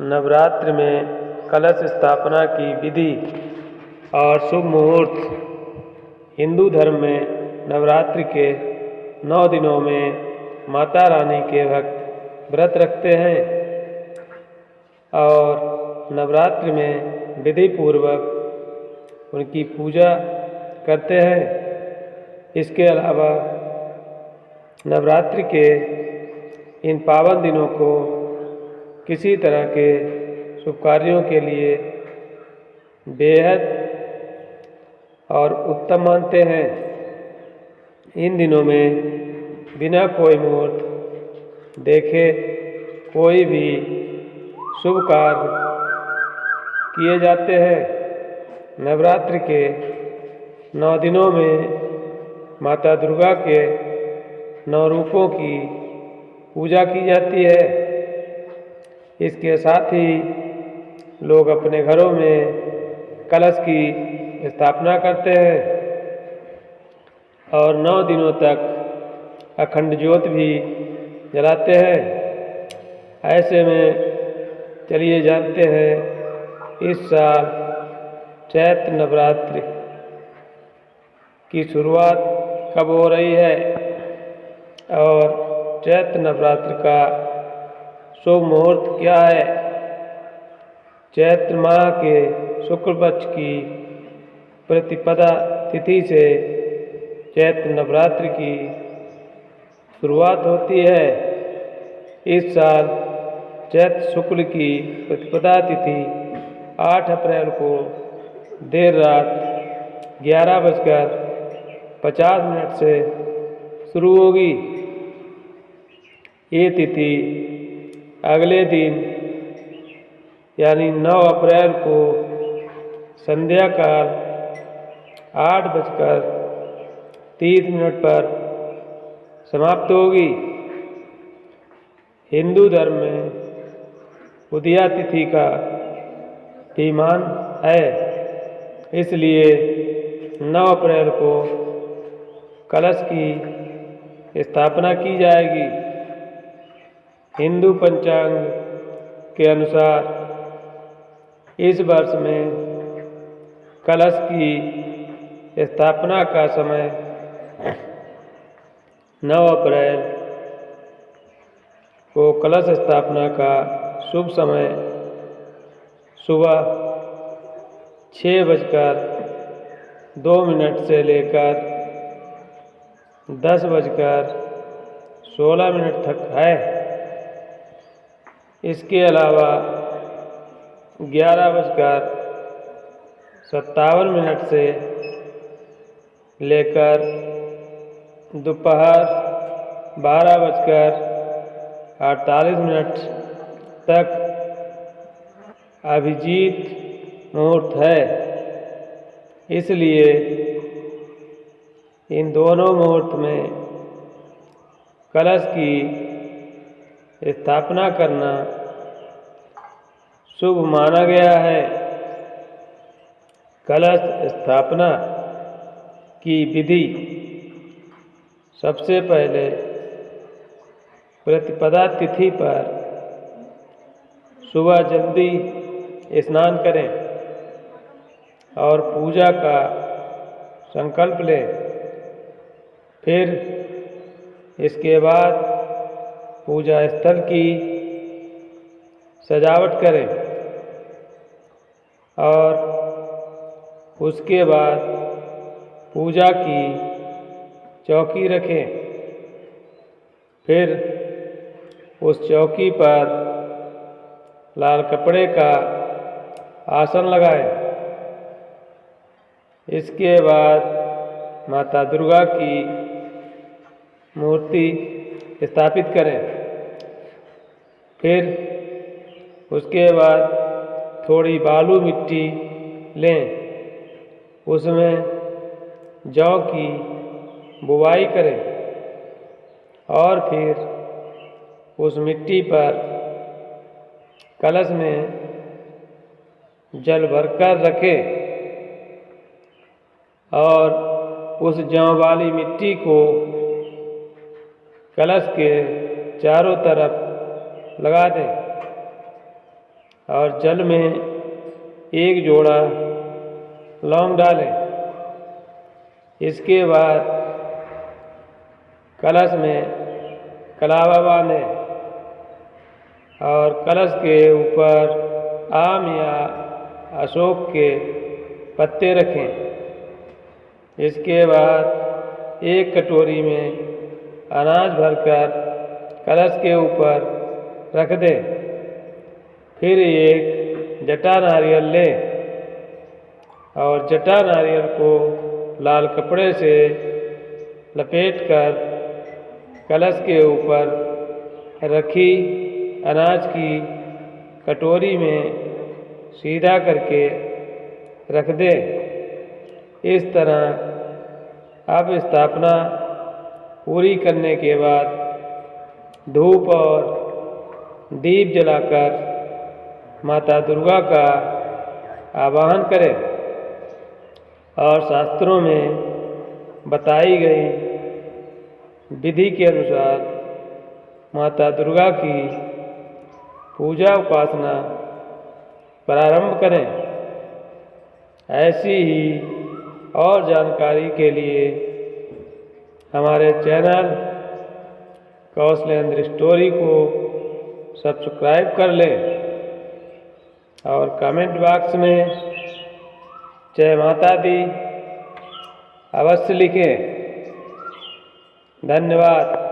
नवरात्र में कलश स्थापना की विधि और शुभ मुहूर्त। हिंदू धर्म में नवरात्रि के 9 दिनों में माता रानी के भक्त व्रत रखते हैं और नवरात्रि में विधि पूर्वक उनकी पूजा करते हैं। इसके अलावा नवरात्रि के इन पावन दिनों को किसी तरह के शुभ कार्यों के लिए बेहद और उत्तम मानते हैं। इन दिनों में बिना कोई मुहूर्त देखे कोई भी शुभ कार्य किए जाते हैं। नवरात्रि के 9 दिनों में माता दुर्गा के 9 रूपों की पूजा की जाती है। इसके साथ ही लोग अपने घरों में कलश की स्थापना करते हैं और 9 दिनों तक अखंड ज्योत भी जलाते हैं। ऐसे में चलिए जानते हैं इस साल चैत्र नवरात्रि की शुरुआत कब हो रही है और चैत्र नवरात्रि का शुभ मुहूर्त क्या है। चैत्र माह के शुक्ल पक्ष की प्रतिपदा तिथि से चैत्र नवरात्रि की शुरुआत होती है। इस साल चैत्र शुक्ल की प्रतिपदा तिथि 8 अप्रैल को देर रात 11:50 से शुरू होगी। ये तिथि अगले दिन यानी 9 अप्रैल को संध्या काल 8:30 पर समाप्त होगी। हिंदू धर्म में उदया तिथि का भी मान है, इसलिए 9 अप्रैल को कलश की स्थापना की जाएगी। हिंदू पंचांग के अनुसार इस वर्ष में कलश की स्थापना का समय 9 अप्रैल को कलश स्थापना का शुभ समय सुबह 6:02 से लेकर 10:16 तक है। इसके अलावा 11:57 से लेकर दोपहर 12:48 तक अभिजीत मुहूर्त है। इसलिए इन दोनों मुहूर्त में कलश की स्थापना करना शुभ माना गया है। कलश स्थापना की विधि। सबसे पहले प्रतिपदा तिथि पर सुबह जल्दी स्नान करें और पूजा का संकल्प लें। फिर इसके बाद पूजा स्थल की सजावट करें और उसके बाद पूजा की चौकी रखें। फिर उस चौकी पर लाल कपड़े का आसन लगाएं। इसके बाद माता दुर्गा की मूर्ति स्थापित करें। फिर उसके बाद थोड़ी बालू मिट्टी लें, उसमें जौ की बुवाई करें और फिर उस मिट्टी पर कलश में जल भरकर रखें और उस जौ वाली मिट्टी को कलश के चारों तरफ लगा दें। और जल में एक जोड़ा लौंग डालें। इसके बाद कलश में कलावा बांधें और कलश के ऊपर आम या अशोक के पत्ते रखें। इसके बाद एक कटोरी में अनाज भरकर कलश के ऊपर रख दें। फिर एक जटा नारियल लें और जटा नारियल को लाल कपड़े से लपेटकर कलश के ऊपर रखी अनाज की कटोरी में सीधा करके रख दें। इस तरह अब स्थापना पूरी करने के बाद धूप और दीप जलाकर माता दुर्गा का आवाहन करें और शास्त्रों में बताई गई विधि के अनुसार माता दुर्गा की पूजा उपासना प्रारंभ करें। ऐसी ही और जानकारी के लिए हमारे चैनल कौशलेंद्र स्टोरी को सब्सक्राइब कर लें और कमेंट बॉक्स में जय माता दी अवश्य लिखें। धन्यवाद।